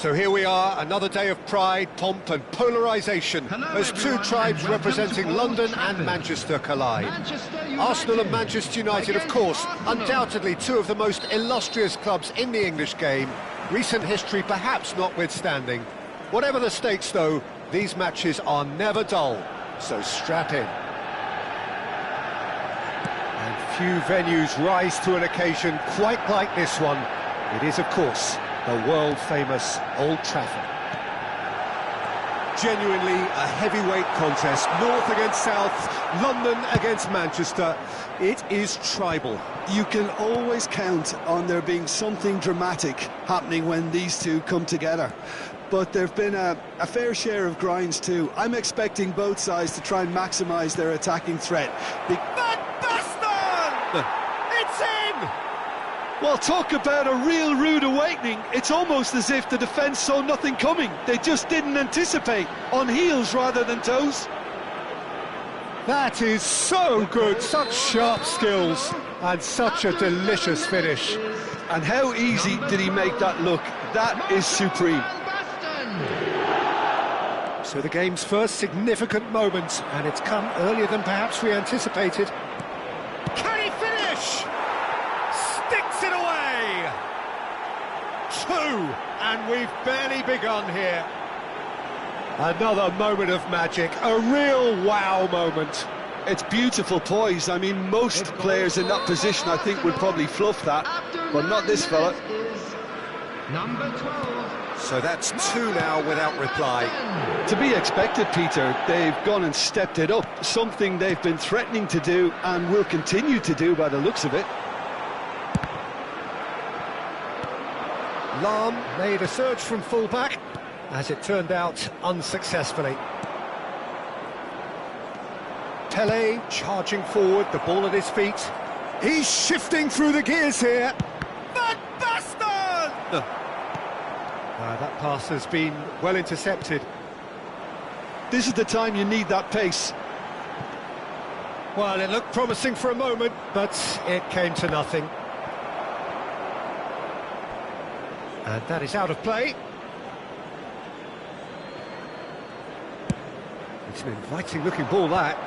So here we are, another day of pride, pomp and polarisation as two tribes representing London and Manchester collide. Arsenal and Manchester United, of course, undoubtedly two of the most illustrious clubs in the English game, recent history perhaps notwithstanding. Whatever the stakes though, these matches are never dull, so strap in. And few venues rise to an occasion quite like this one. It is, of course, the world-famous Old Trafford. Genuinely a heavyweight contest, north against south, London against Manchester. It is tribal. You can always count on there being something dramatic happening when these two come together. But there have been a fair share of grinds too. I'm expecting both sides to try and maximise their attacking threat. Van Basten! It's in! Well, talk about a real rude awakening. It's almost as if the defence saw nothing coming. They just didn't anticipate, on heels rather than toes. That is so good, such sharp skills, and such a delicious finish. And how easy did he make that look? That is supreme. So the game's first significant moment, and it's come earlier than perhaps we anticipated. Can he finish? Sticks it away! 2, and we've barely begun here. Another moment of magic, a real wow moment. It's beautiful poise. I mean, most players in that position, I think, would probably fluff that, but not this fella. Number 12. So that's 2 now without reply. To be expected, Peter. They've gone and stepped it up, something they've been threatening to do and will continue to do by the looks of it. Lahm made a surge from full-back, as it turned out, unsuccessfully. Pele charging forward, the ball at his feet. He's shifting through the gears here. Van Basten! That pass has been well intercepted. This is the time you need that pace. Well, it looked promising for a moment, but it came to nothing. And that is out of play. It's an inviting-looking ball, that.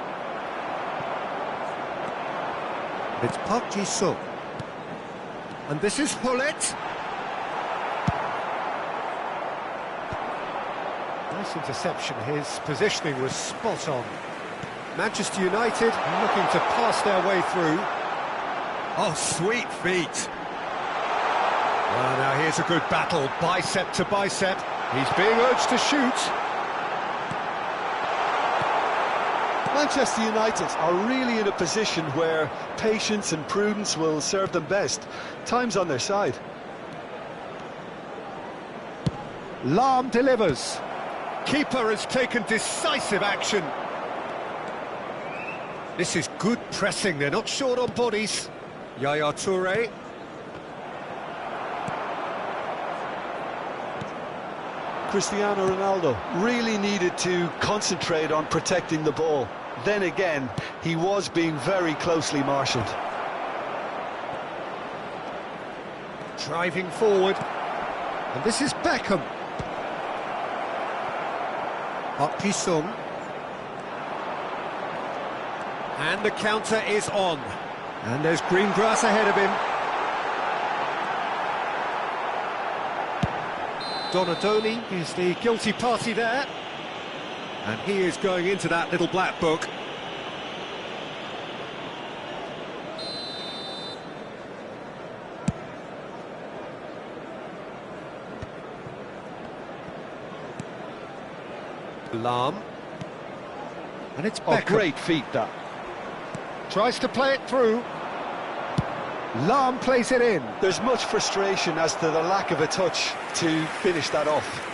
It's Park Ji-sung. And this is Hullet. Nice interception, his positioning was spot on. Manchester United looking to pass their way through. Oh, sweet feet. Well, now here's a good battle, bicep to bicep. He's being urged to shoot. Manchester United are really in a position where patience and prudence will serve them best. Time's on their side. Lahm delivers. Keeper has taken decisive action. This is good pressing, they're not short on bodies. Yaya Toure. Cristiano Ronaldo really needed to concentrate on protecting the ball. Then again, he was being very closely marshalled. Driving forward. And this is Beckham. Park Ji-sung. And the counter is on. And there's green grass ahead of him. Donadoni is the guilty party there. And he is going into that little black book. Lahm. And it's Beckham. Oh, great feat, that. Tries to play it through. Lahm plays it in. There's much frustration as to the lack of a touch to finish that off.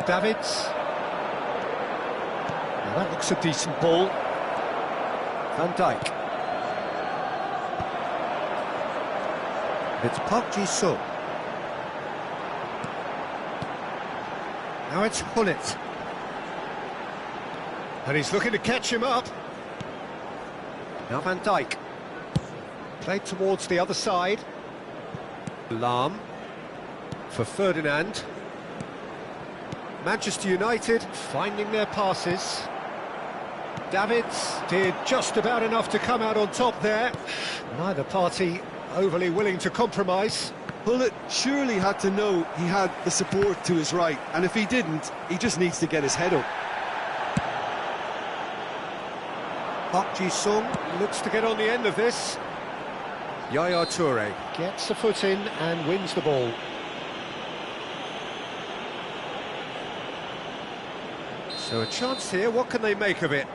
Davids. Now that looks a decent ball. Van Dijk. It's Park Ji-sung. Now it's Hullet. And he's looking to catch him up. Now Van Dijk. Played towards the other side. Lahm for Ferdinand. Manchester United finding their passes. Davids did just about enough to come out on top there. Neither party overly willing to compromise. Bullet surely had to know he had the support to his right, and if he didn't, he just needs to get his head up. Park Ji-sung looks to get on the end of this. Yaya Toure gets a foot in and wins the ball. So a chance here, what can they make of it?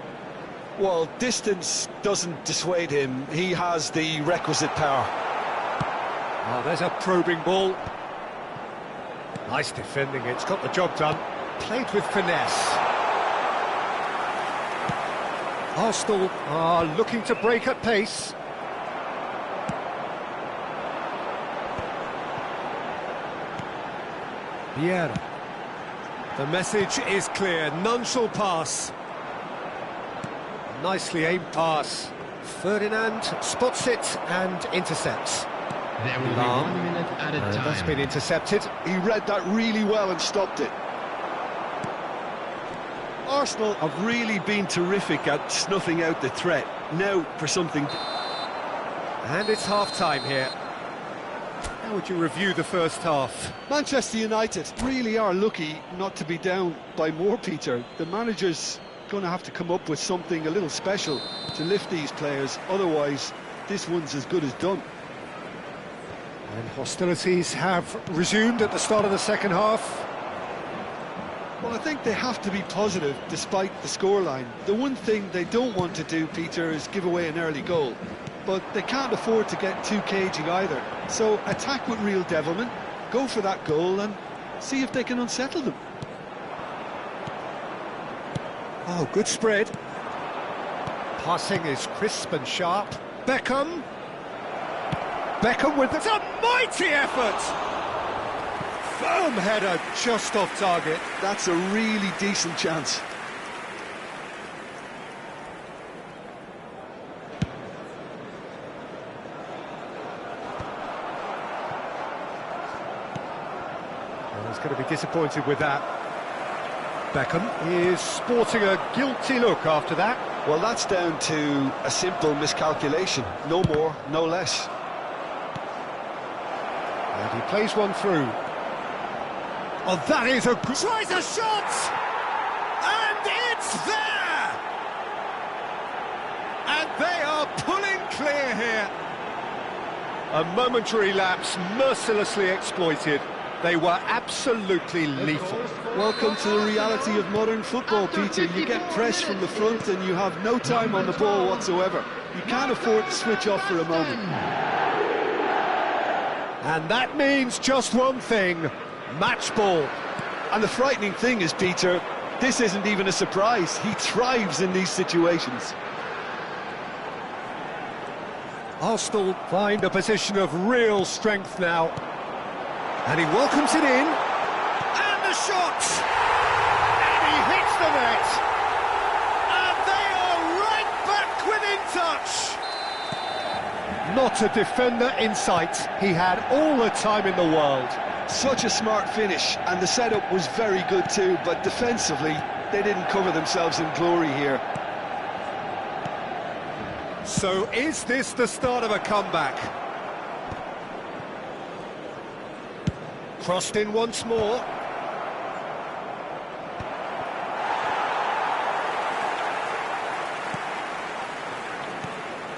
Well, distance doesn't dissuade him. He has the requisite power. Oh, there's a probing ball. Nice defending, it's got the job done. Played with finesse. Arsenal are looking to break at pace. Vieira. The message is clear, none shall pass. Nicely aimed pass. Ferdinand spots it and intercepts. There will be 1 minute at a time. That's been intercepted. He read that really well and stopped it. Arsenal have really been terrific at snuffing out the threat. Now for something... And it's half-time here. How would you review the first half? Manchester United really are lucky not to be down by more, Peter. The manager's going to have to come up with something a little special to lift these players. Otherwise, this one's as good as done. And hostilities have resumed at the start of the second half. Well, I think they have to be positive despite the scoreline. The one thing they don't want to do, Peter, is give away an early goal. But they can't afford to get too cagey either. So attack with real devilment, go for that goal and see if they can unsettle them. Oh, good spread. Passing is crisp and sharp. Beckham. Beckham with a mighty effort. Firm header just off target. That's a really decent chance. Well, he's going to be disappointed with that. Beckham is sporting a guilty look after that. Well, that's down to a simple miscalculation. No more, no less. And he plays one through. Oh, that is a... Tries a shot! And it's there! And they are pulling clear here. A momentary lapse mercilessly exploited. They were absolutely lethal. Welcome to the reality of modern football, Peter. You get pressed from the front and you have no time on the ball whatsoever. You can't afford to switch off for a moment. And that means just one thing, match ball. And the frightening thing is, Peter, this isn't even a surprise. He thrives in these situations. Arsenal find a position of real strength now. And he welcomes it in. And the shot! And he hits the net. And they are right back within touch. Not a defender in sight. He had all the time in the world. Such a smart finish, and the setup was very good too, but defensively, they didn't cover themselves in glory here. So is this the start of a comeback? Crossed in once more.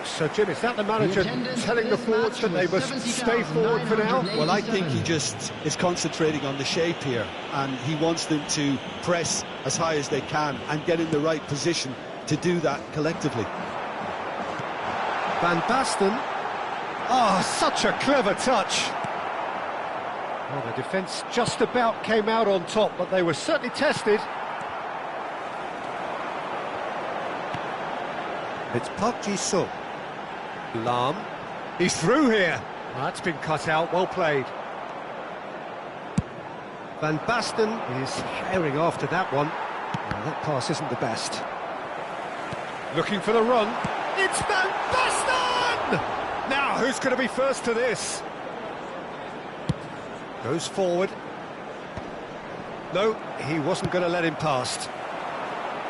So, Jim, is that the manager telling the forwards that they must stay forward for now? Well, I think he just is concentrating on the shape here, and he wants them to press as high as they can and get in the right position to do that collectively. Van Basten. Oh, such a clever touch. Well, the defence just about came out on top, but they were certainly tested. It's Park Ji-sung. Lahm. He's through here. Oh, that's been cut out, well played. Van Basten is herring after that one. Oh, that pass isn't the best. Looking for the run. It's Van Basten! Now, who Who's going to be first to this? Goes forward. No, he wasn't going to let him past.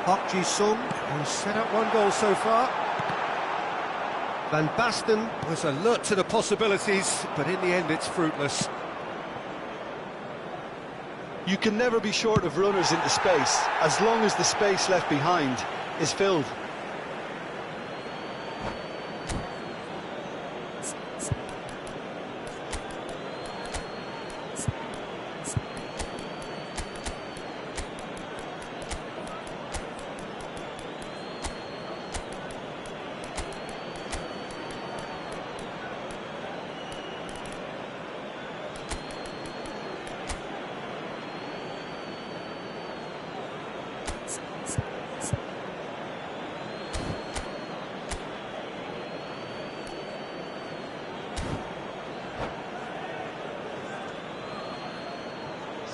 Park Ji-sung, who's set up one goal so far. Van Basten was alert to the possibilities, but in the end it's fruitless. You can never be short of runners into space, as long as the space left behind is filled.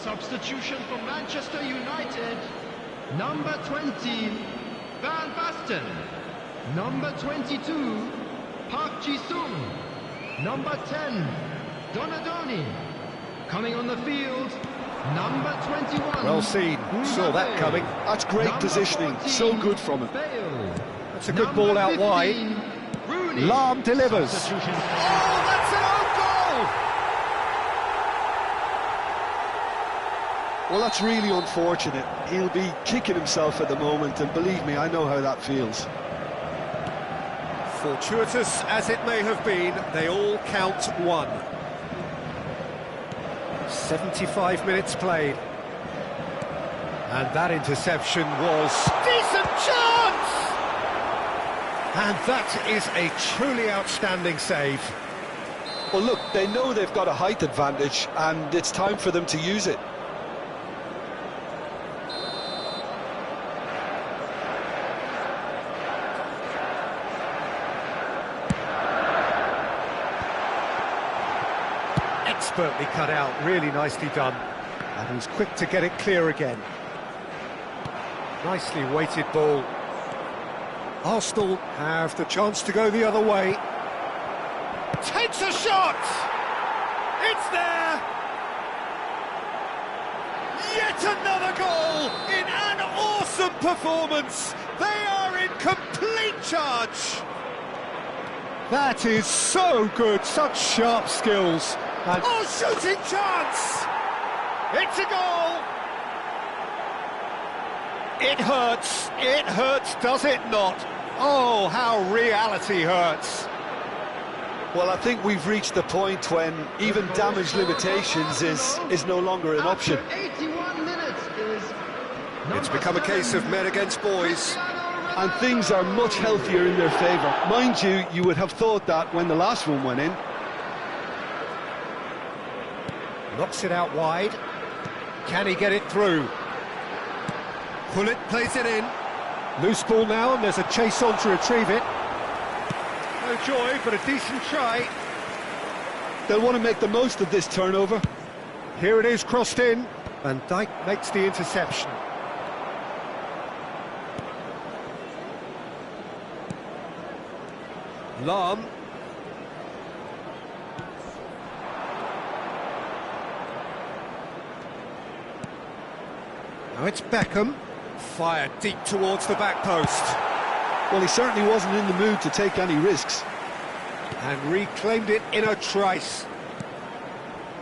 Substitution for Manchester United. Number 20, Van Basten. Number 22, Park Ji-sung. Number 10, Donadoni. Coming on the field, number 21. Well seen, saw that coming. That's great Number positioning, 14, so good from him. Bale. That's a good Number ball out 15, wide. Rooney. Lahm delivers. Substitution. Oh, that's an own goal! Well, that's really unfortunate. He'll be kicking himself at the moment, and believe me, I know how that feels. Fortuitous as it may have been, they all count one. 75 minutes played. And that interception was... Decent chance! And that is a truly outstanding save. Well, look, they know they've got a height advantage, and it's time for them to use it. Expertly cut out, really nicely done. And he's quick to get it clear again. Nicely weighted ball. Arsenal have the chance to go the other way. Takes a shot! It's there! Yet another goal in an awesome performance! They are in complete charge! That is so good, such sharp skills. And oh, shooting chance! It's a goal! It hurts, does it not? Oh, how reality hurts. Well, I think we've reached the point when even damage limitations is no longer an option. After 81 minutes is It's become a case of men against boys. And things are much healthier in their favour. Mind you, you would have thought that when the last one went in. Knocks it out wide. Can he get it through? Pullet plays it in. Loose ball now, and there's a chase on to retrieve it. No joy, but a decent try. They'll want to make the most of this turnover. Here it is, crossed in. Van Dijk makes the interception. Lahm. Now it's Beckham. Fired deep towards the back post. Well, he certainly wasn't in the mood to take any risks. And reclaimed it in a trice.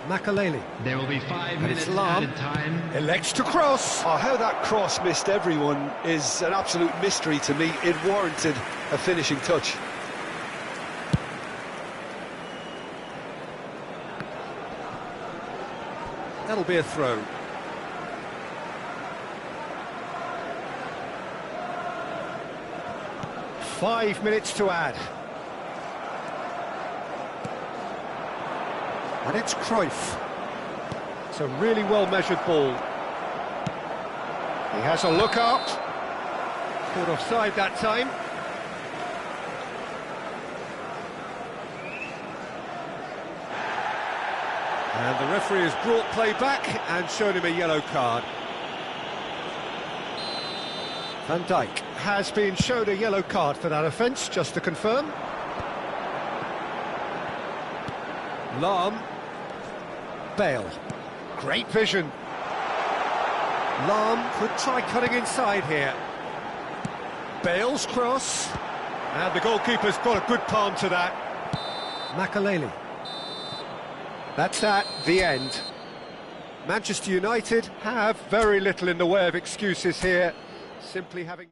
Makaleli. There will be 5 minutes Lahm. added time. Elects to cross. Oh, how that cross missed everyone is an absolute mystery to me. It warranted a finishing touch. That'll be a throw. Five minutes to add. And it's Cruyff. It's a really well-measured ball. He has a look up. Caught offside that time. And the referee has brought play back and shown him a yellow card. Van Dijk has been shown a yellow card for that offence, just to confirm. Lahm. Bale. Great vision. Lahm could try cutting inside here. Bale's cross. And the goalkeeper's got a good palm to that. Makaleli. That's that, the end. Manchester United have very little in the way of excuses here. Simply having...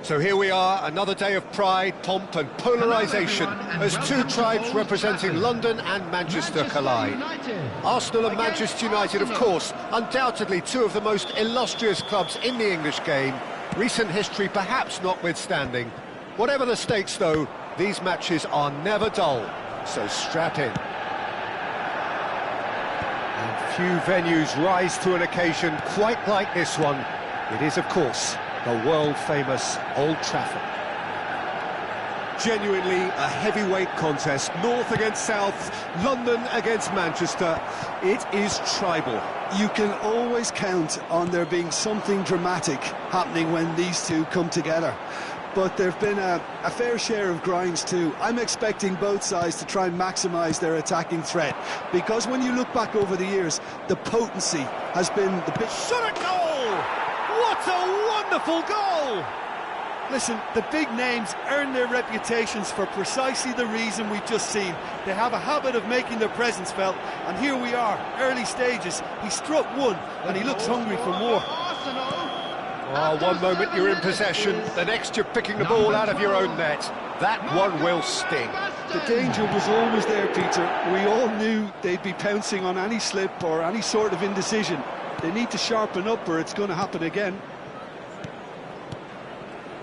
So here we are, another day of pride, pomp and polarisation as two tribes representing London and Manchester collide. Arsenal and Manchester United, of course, undoubtedly two of the most illustrious clubs in the English game, recent history perhaps notwithstanding. Whatever the stakes, though, these matches are never dull, so strap in. And few venues rise to an occasion quite like this one. It is, of course, the world-famous Old Trafford. Genuinely a heavyweight contest, North against South, London against Manchester. It is tribal. You can always count on there being something dramatic happening when these two come together. But there have been a fair share of grinds too. I'm expecting both sides to try and maximise their attacking threat, because when you look back over the years, the potency has been the big... Shot at goal! What a wonderful goal! Listen, the big names earn their reputations for precisely the reason we've just seen. They have a habit of making their presence felt, and here we are, early stages. He struck one, and he looks hungry for more. Oh, one moment you're in possession, the next you're picking the ball out of your own net. That one will sting. The danger was always there, Peter. We all knew they'd be pouncing on any slip or any sort of indecision. They need to sharpen up or it's going to happen again.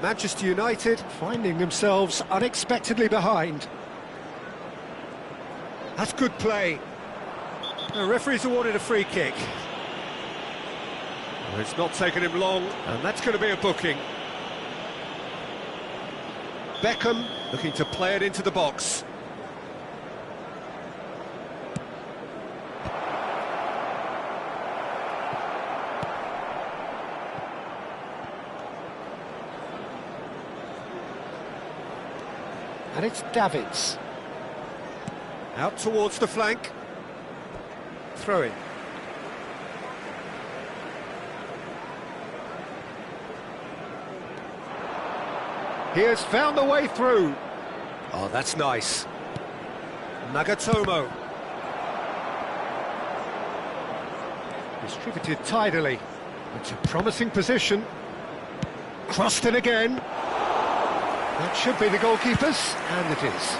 Manchester United finding themselves unexpectedly behind. That's good play. The referee's awarded a free kick. Well, it's not taken him long, and that's going to be a booking. Beckham looking to play it into the box. And it's Davids. Out towards the flank. Throw in. He has found a way through. Oh, that's nice. Nagatomo. Distributed tidily. It's a promising position. Crossed in again. That should be the goalkeeper's, and it is.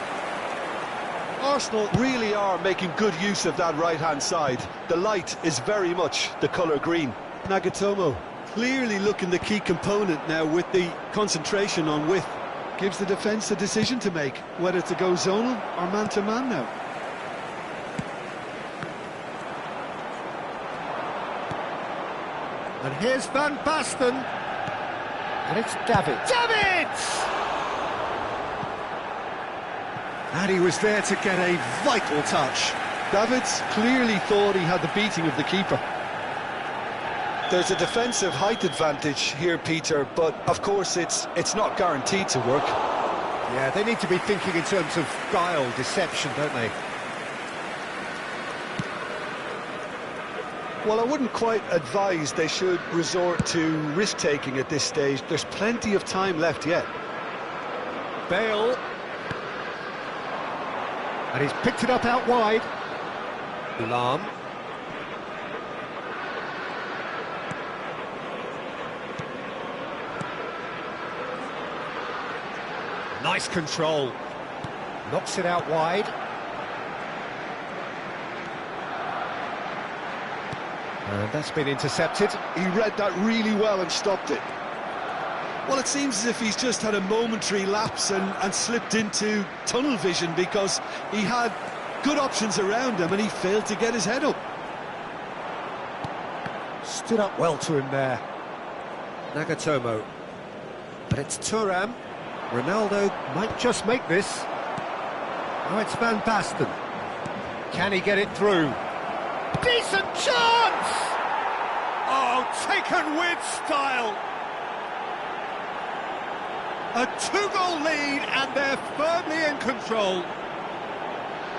Arsenal really are making good use of that right-hand side. The light is very much the colour green. Nagatomo clearly looking the key component now with the concentration on width. Gives the defence a decision to make, whether to go zonal or man-to-man now. And here's Van Basten. And it's Davids. Davids! And he was there to get a vital touch. Davids clearly thought he had the beating of the keeper. There's a defensive height advantage here, Peter, but of course it's not guaranteed to work. Yeah, they need to be thinking in terms of guile, deception, don't they? Well, I wouldn't quite advise they should resort to risk-taking at this stage. There's plenty of time left yet. Bale. And he's picked it up out wide. Lahm. Nice control. Knocks it out wide. And that's been intercepted. He read that really well and stopped it. Well, it seems as if he's just had a momentary lapse and slipped into tunnel vision, because he had good options around him and he failed to get his head up. Stood up well to him there. Nagatomo. But it's Thuram. Ronaldo might just make this. Oh, it's Van Basten. Can he get it through? Decent chance! Oh, taken with style. A two-goal lead and they're firmly in control.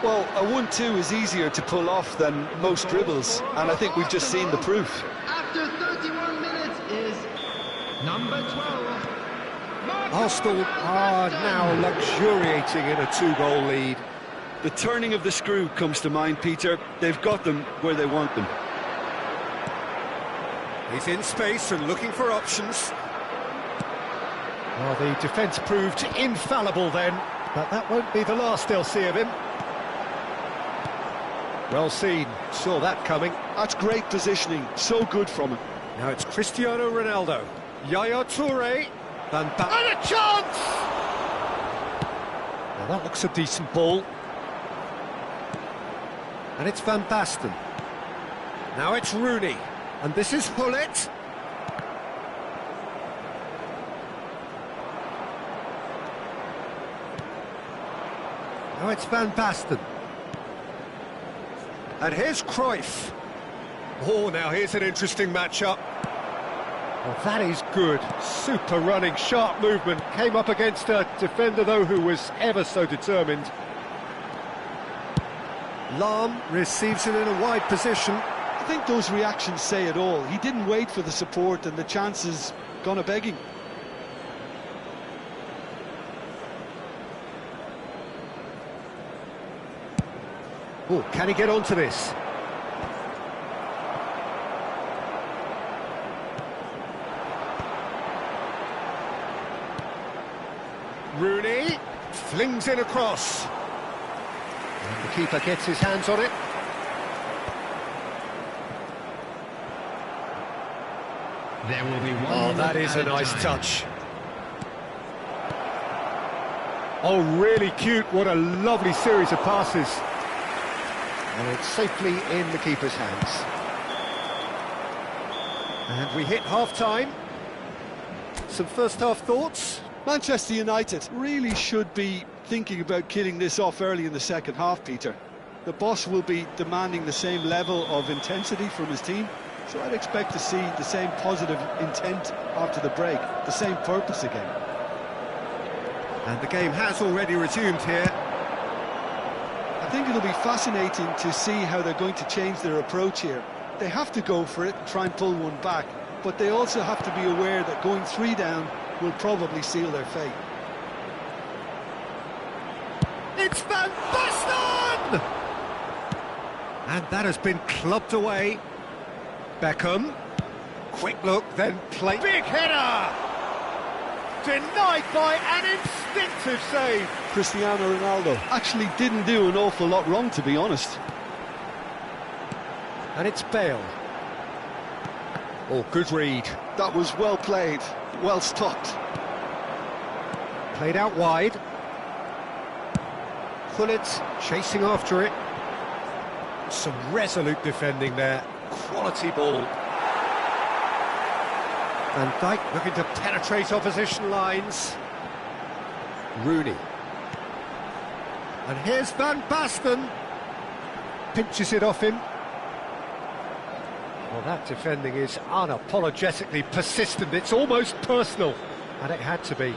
Well, a 1-2 is easier to pull off than most dribbles, and I think we've just seen the proof. After 31 minutes is number 12. Arsenal are now luxuriating in a two-goal lead. The turning of the screw comes to mind, Peter. They've got them where they want them. He's in space and looking for options. Well, the defence proved infallible then, but that won't be the last they'll see of him. Well seen, saw that coming. That's great positioning, so good from him. Now it's Cristiano Ronaldo. Yaya Toure. And a chance! Now that looks a decent ball. And it's Van Basten. Now it's Rooney. And this is Hullet. Now it's Van Basten. And here's Cruyff. Oh, now here's an interesting matchup. Well, that is good. Super running, sharp movement. Came up against a defender, though, who was ever so determined. Lahm receives it in a wide position. I think those reactions say it all. He didn't wait for the support and the chances gone a-begging. Oh, can he get onto this? Rooney flings in across. And the keeper gets his hands on it. There will be one. Oh, that is a nice touch. Oh, really cute. What a lovely series of passes. And it's safely in the keeper's hands. And we hit half-time. Some first-half thoughts? Manchester United really should be thinking about killing this off early in the second half, Peter. The boss will be demanding the same level of intensity from his team, so I'd expect to see the same positive intent after the break, the same purpose again. And the game has already resumed here. I think it'll be fascinating to see how they're going to change their approach here. They have to go for it and try and pull one back, but they also have to be aware that going 3 down will probably seal their fate. It's Van Basten! And that has been clubbed away. Beckham. Quick look, then play. Big header! Denied by an instinctive save. Cristiano Ronaldo actually didn't do an awful lot wrong, to be honest. And it's Bale. Oh, good read. That was well played, well stopped. Played out wide. Hullet chasing after it. Some resolute defending there. Quality ball. Van Dijk looking to penetrate opposition lines. Rooney. And here's Van Basten. Pinches it off him. Well, that defending is unapologetically persistent. It's almost personal, and it had to be.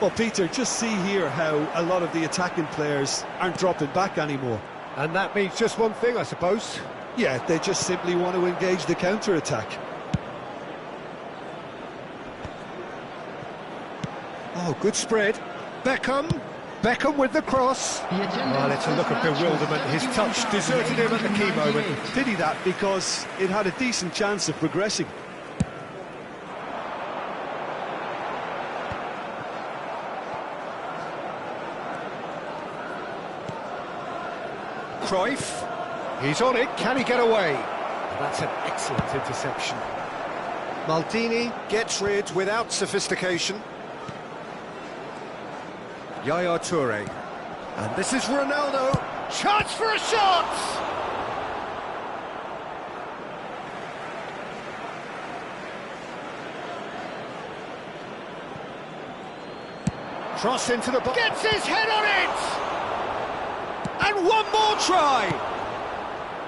Well, Peter, just see here how a lot of the attacking players aren't dropping back anymore. And that means just one thing, I suppose. Yeah, they just simply want to engage the counter-attack. Oh, good spread. Beckham with the cross. Well, it's a look of bewilderment. His touch deserted him at the key moment. Pity that, because it had a decent chance of progressing. Cruyff, he's on it, can he get away? That's an excellent interception. Maldini gets rid without sophistication. Yaya Toure, and this is Ronaldo, chance for a shot! Cross into the box, gets his head on it! And one more try!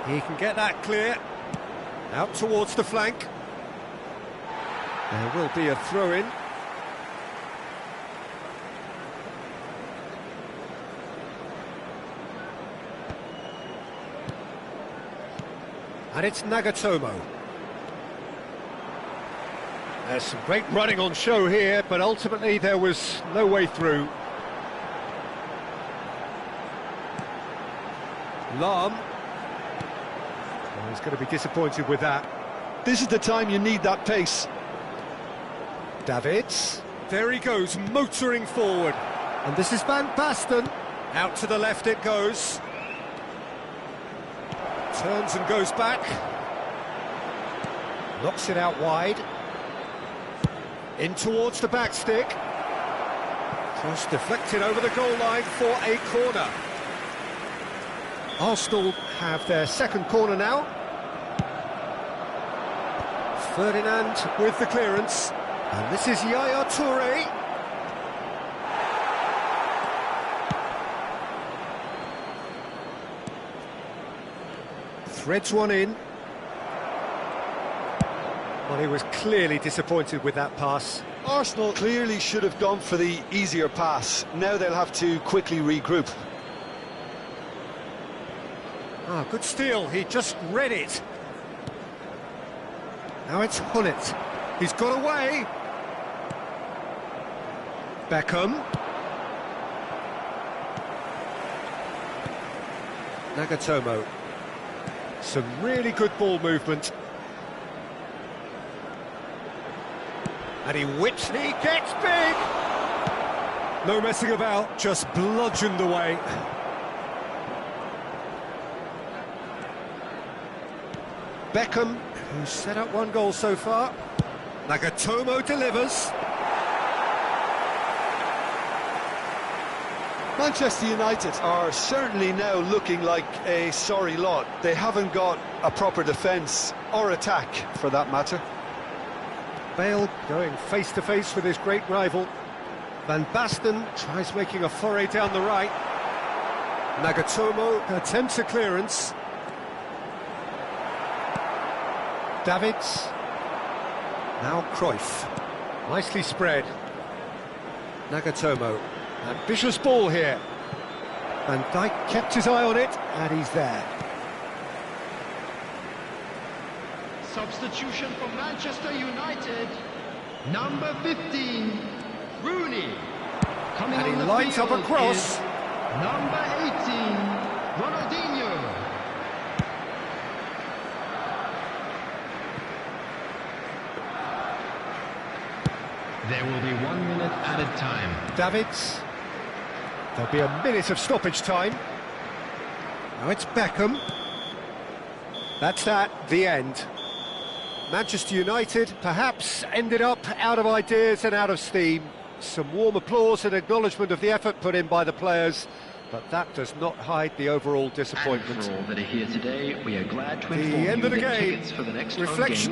He can get that clear. Out towards the flank. There will be a throw-in. And it's Nagatomo. There's some great running on show here, but ultimately there was no way through. Lahm. Oh, he's going to be disappointed with that. This is the time you need that pace. Davids. There he goes, motoring forward. And this is Van Basten. Out to the left it goes. Turns and goes back. Knocks it out wide. In towards the back stick. Cross deflected over the goal line for a corner. Arsenal have their second corner now. Ferdinand with the clearance. And this is Yaya Toure. Threads one in. Well, he was clearly disappointed with that pass. Arsenal clearly should have gone for the easier pass. Now they'll have to quickly regroup. Ah, good steal, he just read it. Now it's Hullet. He's got away. Beckham. Nagatomo. Some really good ball movement. And he whips, he gets big! No messing about, just bludgeoned away. Beckham, who's set up one goal so far. Nagatomo delivers. Manchester United are certainly now looking like a sorry lot. They haven't got a proper defence, or attack for that matter. Bale going face-to-face with his great rival. Van Basten tries making a foray down the right. Nagatomo attempts a clearance. Davids. Now Cruyff. Nicely spread. Nagatomo. Ambitious ball here. Van Dijk kept his eye on it, and he's there. Substitution for Manchester United. Number 15, Rooney. Coming And he on the lines up a field cross. is Number 18, Ronaldinho. There will be 1 minute added time. Davids. There'll be a minute of stoppage time. Now it's Beckham. That's that, the end. Manchester United perhaps ended up out of ideas and out of steam. Some warm applause and acknowledgement of the effort put in by the players, but that does not hide the overall disappointment. And for all that are here today, we are glad to The inform end you of the that game. tickets for the next home Reflection. game